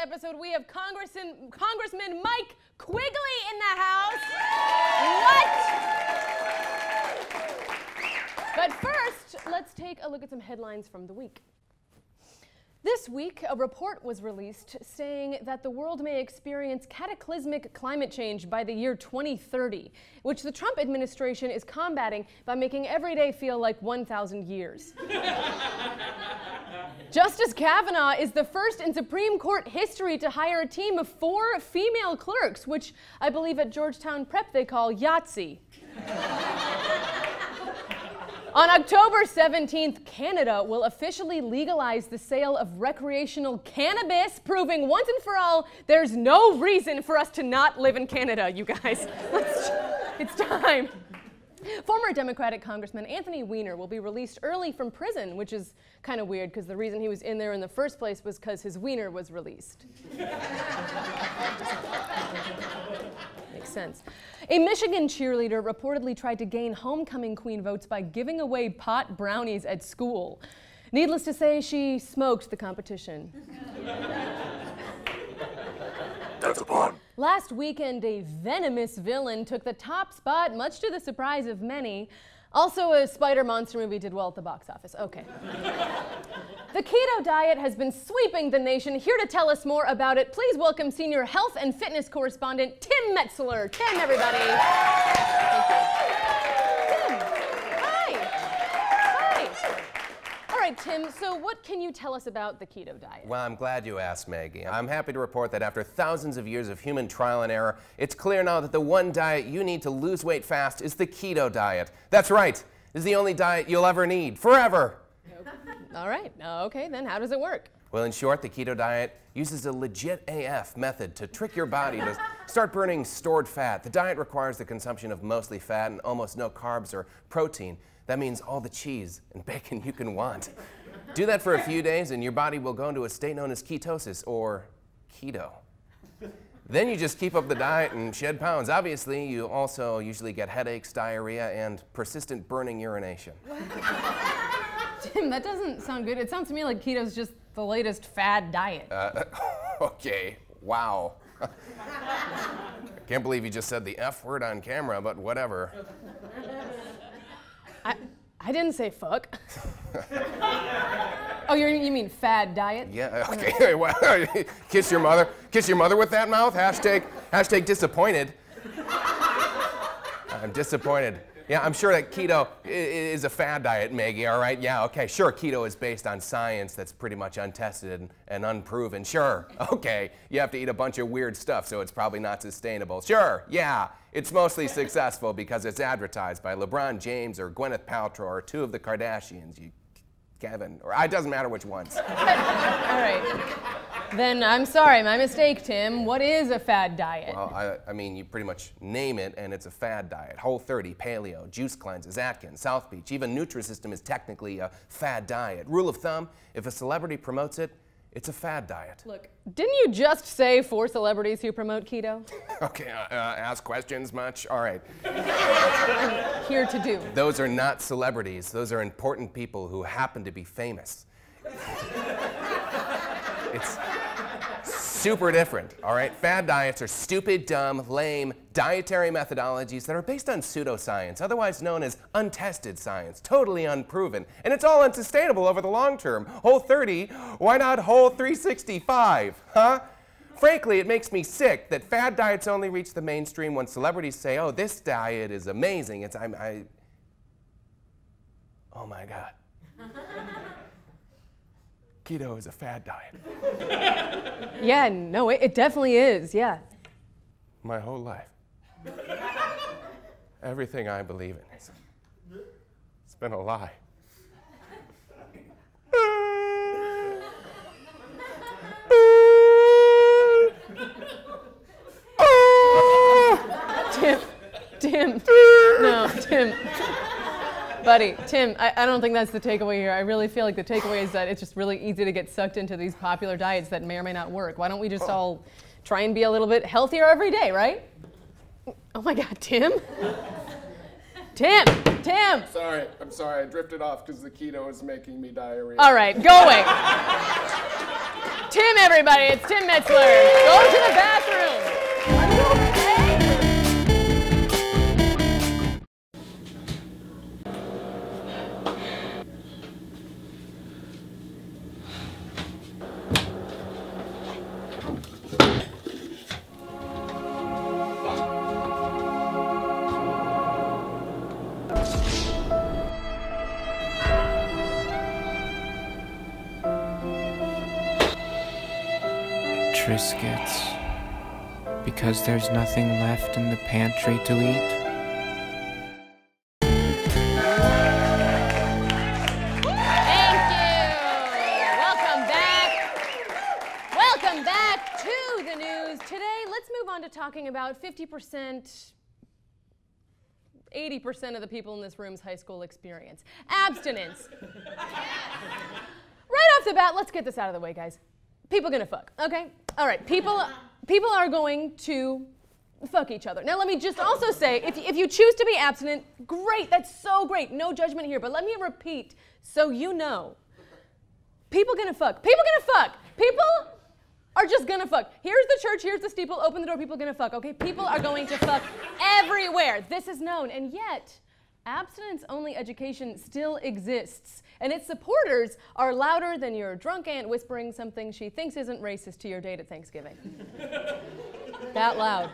episode, we have Congressman Mike Quigley in the house. What? But first, let's take a look at some headlines from the week. This week, a report was released saying that the world may experience cataclysmic climate change by the year 2030, which the Trump administration is combating by making every day feel like 1,000 years. Justice Kavanaugh is the first in Supreme Court history to hire a team of 4 female clerks, which I believe at Georgetown Prep they call Yahtzee. On October 17th, Canada will officially legalize the sale of recreational cannabis, proving once and for all there's no reason for us to not live in Canada, you guys. It's time. Former Democratic Congressman Anthony Weiner will be released early from prison, which is kind of weird because the reason he was in there in the first place was because his wiener was released. Makes sense. A Michigan cheerleader reportedly tried to gain homecoming queen votes by giving away pot brownies at school. Needless to say, she smoked the competition. That's a pun. Last weekend, a venomous villain took the top spot, much to the surprise of many. Also, a spider monster movie did well at the box office. Okay. The keto diet has been sweeping the nation. Here to tell us more about it, please welcome senior health and fitness correspondent Tim Metzler. Tim, everybody. Thank you. Tim, hi. Hi. All right, Tim, so what can you tell us about the keto diet? Well, I'm glad you asked, Maggie. I'm happy to report that after thousands of years of human trial and error, it's clear now that the one diet you need to lose weight fast is the keto diet. That's right. This is the only diet you'll ever need, forever. All right, okay, then how does it work? Well, in short, the keto diet uses a legit AF method to trick your body to start burning stored fat. The diet requires the consumption of mostly fat and almost no carbs or protein. That means all the cheese and bacon you can want. Do that for a few days and your body will go into a state known as ketosis, or keto. Then you just keep up the diet and shed pounds. Obviously, you also usually get headaches, diarrhea, and persistent burning urination. Tim, that doesn't sound good. It sounds to me like keto's just the latest fad diet. Okay, wow. I can't believe you just said the F word on camera, but whatever. I didn't say fuck. Oh, you mean fad diet? Yeah, okay. Well, kiss your mother. Kiss your mother with that mouth? Hashtag disappointed. I'm disappointed. Yeah, I'm sure that keto is a fad diet, Maggie, all right? Yeah, okay, sure, keto is based on science that's pretty much untested and unproven. Sure, okay, you have to eat a bunch of weird stuff, so it's probably not sustainable. Sure, yeah, it's mostly successful because it's advertised by LeBron James or Gwyneth Paltrow or 2 of the Kardashians, Kevin, or it doesn't matter which ones. All right. Then I'm sorry, my mistake, Tim. What is a fad diet? Well, I mean, you pretty much name it and it's a fad diet. Whole30, Paleo, Juice Cleanses, Atkins, South Beach, even Nutrisystem is technically a fad diet. Rule of thumb, if a celebrity promotes it, it's a fad diet. Look, didn't you just say 4 celebrities who promote keto? Okay, ask questions much? All right. I'm here to do. Those are not celebrities. Those are important people who happen to be famous. It's super different, all right? Fad diets are stupid, dumb, lame dietary methodologies that are based on pseudoscience, otherwise known as untested science, totally unproven, and it's all unsustainable over the long term. Whole30, why not Whole365, huh? Frankly, it makes me sick that fad diets only reach the mainstream when celebrities say, oh, this diet is amazing. Oh my God. Keto is a fad diet. Yeah, no, it definitely is, yeah. My whole life. Everything I believe in. It's been a lie. Tim. No, Tim. Buddy, Tim, I don't think that's the takeaway here. I really feel like the takeaway is that it's just really easy to get sucked into these popular diets that may or may not work. Why don't we just all try and be a little bit healthier every day, right? Oh my God, Tim? Tim! I'm sorry, I drifted off because the keto is making me diarrhea. All right, go away. Tim, everybody. It's Tim Metzler. Go to the bathroom. Are you okay? Triscuits, because there's nothing left in the pantry to eat. Thank you. Welcome back. Welcome back to the news. Today, let's move on to talking about 50%, 80% of the people in this room's high school experience. Abstinence. Right off the bat, let's get this out of the way, guys. People gonna fuck, okay? All right, people are going to fuck each other. Now let me just also say, if you choose to be abstinent, great, that's so great, no judgment here, but let me repeat so you know. People gonna fuck, people gonna fuck. People are just gonna fuck. Here's the church, here's the steeple, open the door, people gonna fuck, okay? People are going to fuck everywhere. This is known, and yet, abstinence-only education still exists, and its supporters are louder than your drunk aunt whispering something she thinks isn't racist to your date at Thanksgiving. That loud.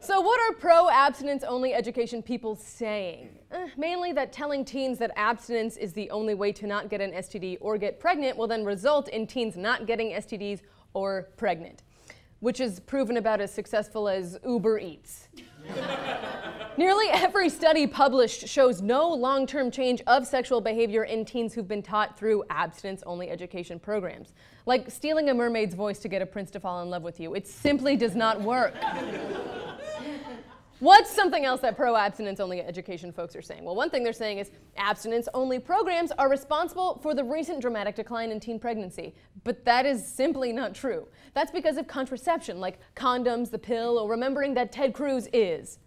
So what are pro-abstinence-only education people saying? Mainly that telling teens that abstinence is the only way to not get an STD or get pregnant will then result in teens not getting STDs or pregnant, which is proven about as successful as Uber Eats. Nearly every study published shows no long-term change of sexual behavior in teens who've been taught through abstinence-only education programs. Like stealing a mermaid's voice to get a prince to fall in love with you. It simply does not work. What's something else that pro-abstinence-only education folks are saying? Well, one thing they're saying is abstinence-only programs are responsible for the recent dramatic decline in teen pregnancy. But that is simply not true. That's because of contraception, like condoms, the pill, or remembering that Ted Cruz is.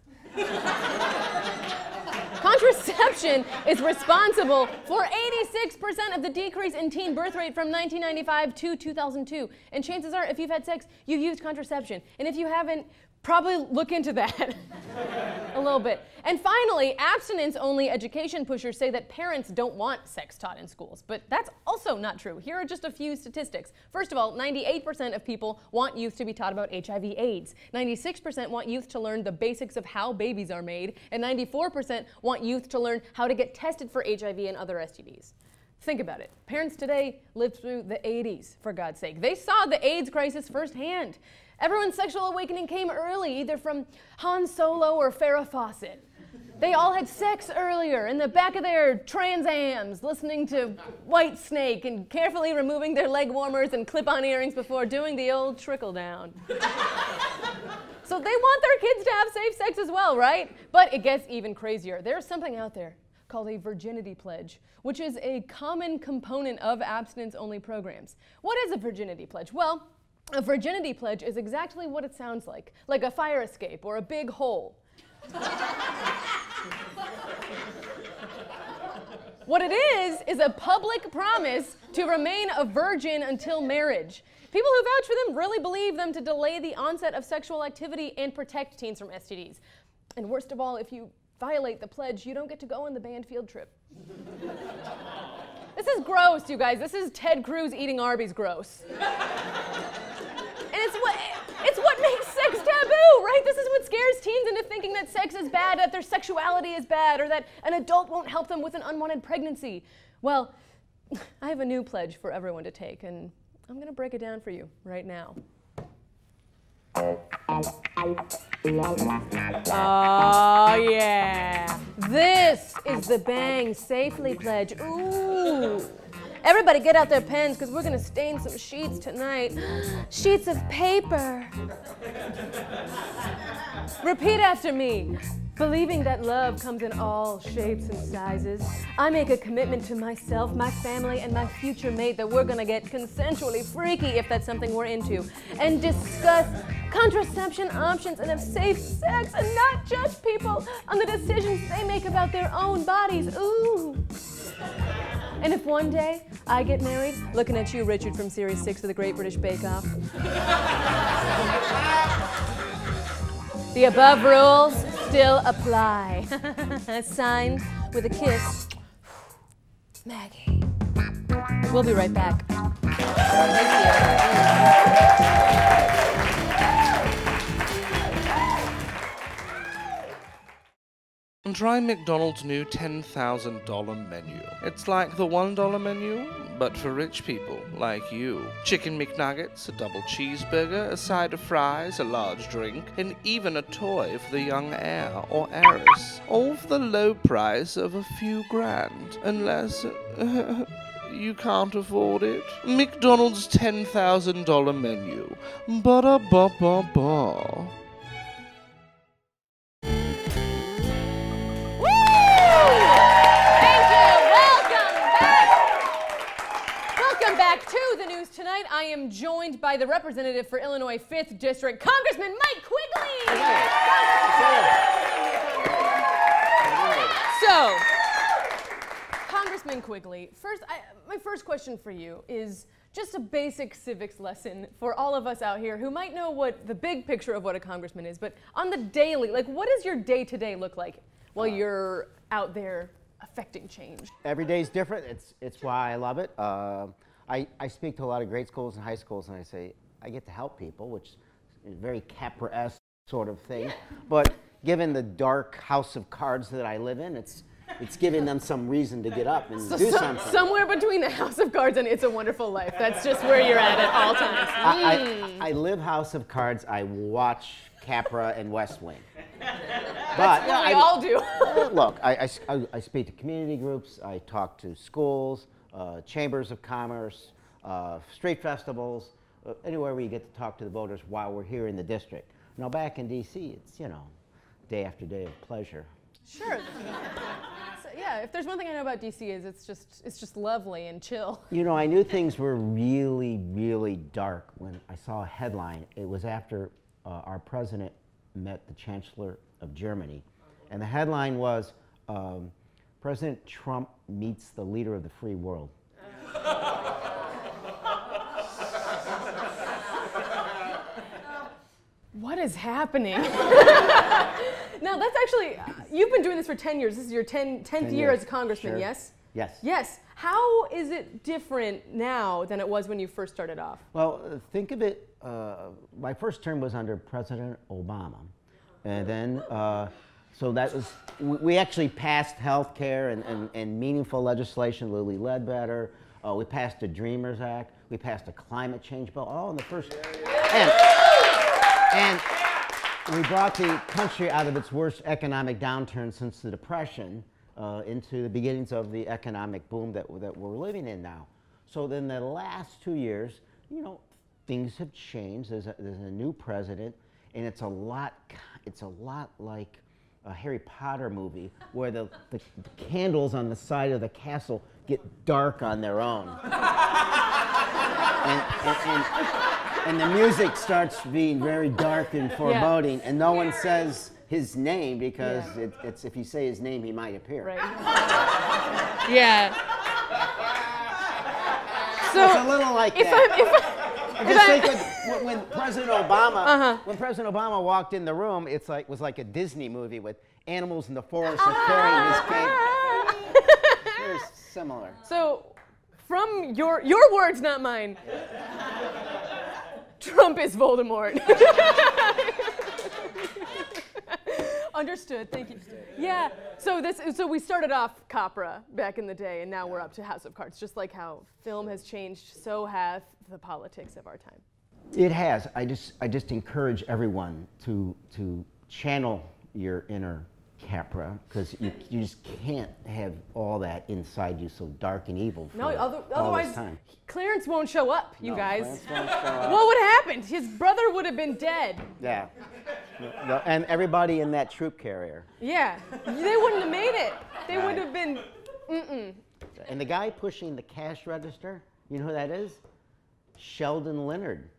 Contraception is responsible for 86% of the decrease in teen birth rate from 1995 to 2002. And chances are, if you've had sex, you've used contraception. And if you haven't, probably look into that a little bit. And finally, abstinence-only education pushers say that parents don't want sex taught in schools, but that's also not true. Here are just a few statistics. First of all, 98% of people want youth to be taught about HIV/AIDS. 96% want youth to learn the basics of how babies are made, and 94% want youth to learn how to get tested for HIV and other STDs. Think about it. Parents today lived through the 80s, for God's sake. They saw the AIDS crisis firsthand. Everyone's sexual awakening came early, either from Han Solo or Farrah Fawcett. They all had sex earlier in the back of their Trans Ams, listening to White Snake and carefully removing their leg warmers and clip-on earrings before doing the old trickle down. So they want their kids to have safe sex as well, right? But it gets even crazier. There's something out there called a virginity pledge, which is a common component of abstinence-only programs. What is a virginity pledge? Well, a virginity pledge is exactly what it sounds like a fire escape or a big hole. What it is a public promise to remain a virgin until marriage. People who vouch for them really believe them to delay the onset of sexual activity and protect teens from STDs. And worst of all, if you violate the pledge, you don't get to go on the band field trip. This is gross, you guys. This is Ted Cruz eating Arby's gross. And it's what makes sex taboo, right? This is what scares teens into thinking that sex is bad, that their sexuality is bad, or that an adult won't help them with an unwanted pregnancy. Well, I have a new pledge for everyone to take, and I'm going to break it down for you right now. Oh, yeah. This is the Bang Safely Pledge. Ooh. Everybody get out their pens, because we're going to stain some sheets tonight. Sheets of paper. Repeat after me. Believing that love comes in all shapes and sizes, I make a commitment to myself, my family, and my future mate that we're going to get consensually freaky if that's something we're into, and discuss contraception options and have safe sex and not judge people on the decisions they make about their own bodies. Ooh. And if one day I get married, looking at you, Richard, from Series 6 of the Great British Bake Off. The above rules still apply. Signed with a kiss, Maggie. We'll be right back. Thank you. Try McDonald's new $10,000 menu. It's like the $1 menu, but for rich people like you. Chicken McNuggets, a double cheeseburger, a side of fries, a large drink, and even a toy for the young heir or heiress. All for the low price of a few grand. Unless you can't afford it. McDonald's $10,000 menu. Ba-da-ba-ba-ba. To the news tonight, I am joined by the representative for Illinois 5th District, Congressman Mike Quigley. So, Congressman Quigley, my first question for you is just a basic civics lesson for all of us out here who might know what the big picture of what a congressman is, but on the daily, like what does your day-to-day look like while you're out there affecting change? Every day is different. It's why I love it. I speak to a lot of grade schools and high schools, and I say, I get to help people, which is a very Capra-esque sort of thing. Yeah. But given the dark house of cards that I live in, it's giving them some reason to get up and do something. Somewhere between the House of Cards and It's a Wonderful Life. That's just where you're at all times. I live House of Cards. I watch Capra and West Wing. But that's what we all do. Look, I speak to community groups. I talk to schools. Chambers of commerce, street festivals, anywhere where you get to talk to the voters while we're here in the district. Now back in D.C., it's, you know, day after day of pleasure. Sure. So, yeah, if there's one thing I know about D.C. is it's just lovely and chill. You know, I knew things were really, really dark when I saw a headline. It was after our president met the Chancellor of Germany, and the headline was, President Trump meets the leader of the free world. What is happening? Now that's actually, you've been doing this for 10 years. This is your 10th year as a congressman, sure. Yes? Yes. Yes. How is it different now than it was when you first started off? Well, think of it, my first term was under President Obama. And then, so that was, we actually passed health care and meaningful legislation, Lilly Ledbetter. We passed the Dreamers Act. We passed a climate change bill, all in the first. And we brought the country out of its worst economic downturn since the Depression into the beginnings of the economic boom that we're living in now. So then the last 2 years, you know, things have changed. There's a new president, and it's a lot like a Harry Potter movie where the candles on the side of the castle get dark on their own. and the music starts being very dark and foreboding, and no one says his name because it's if you say his name, he might appear. Right. Yeah. So it's a little like that. Just think when President Obama, when President Obama walked in the room, it was like a Disney movie with animals in the forest and carrying his cane. Very similar. So, from your words, not mine. Trump is Voldemort. Understood. Thank you. Yeah. So we started off Capra back in the day, and now we're up to House of Cards. Just like how film has changed, so have the politics of our time. It has. I just encourage everyone to channel your inner Capra, because you just can't have all that inside you so dark and evil for all this time. Clarence won't show up, you guys. Clarence won't show up. What would have happened? His brother would have been dead. Yeah. And everybody in that troop carrier. Yeah. They wouldn't have made it. They would have been, And the guy pushing the cash register, you know who that is? Sheldon Leonard.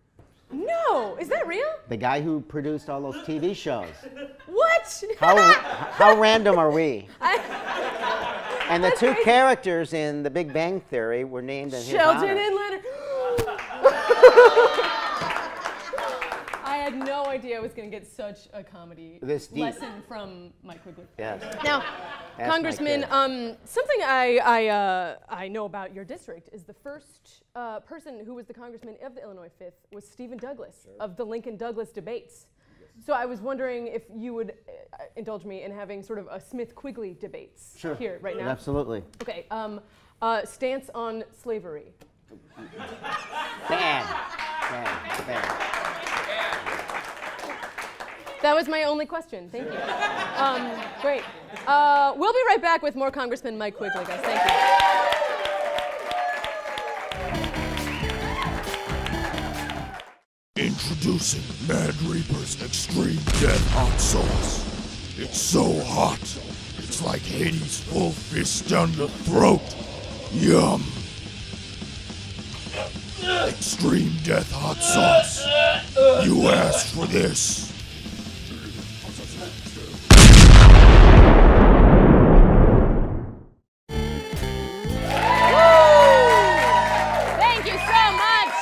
No, is that real? The guy who produced all those TV shows. What? How random are we? And the two characters in The Big Bang Theory were named in his Sheldon honor. and Leonard. I had no idea I was going to get such a comedy lesson from Mike Quigley. Yes. Now, Ask Congressman, something I know about your district is the first person who was the congressman of the Illinois 5th was Stephen Douglas of the Lincoln-Douglas debates. So I was wondering if you would indulge me in having sort of a Smith-Quigley debates here right now. Absolutely. Okay. Stance on slavery. Bad. Bad. Bad. That was my only question. Thank you. Great. We'll be right back with more Congressman Mike Quigley, guys. Thank you. Introducing Mad Reaper's Extreme Death Hot Sauce. It's so hot, it's like Hades' full fist down your throat. Yum. Extreme Death Hot Sauce. You asked for this. Thank you so much.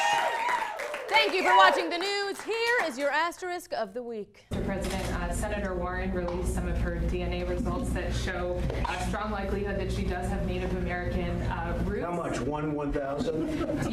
Thank you for watching the news. Here is your asterisk of the week. Mr. President, Senator Warren released some of her DNA results that show a strong likelihood that she does have Native American roots. How much? 1/1000?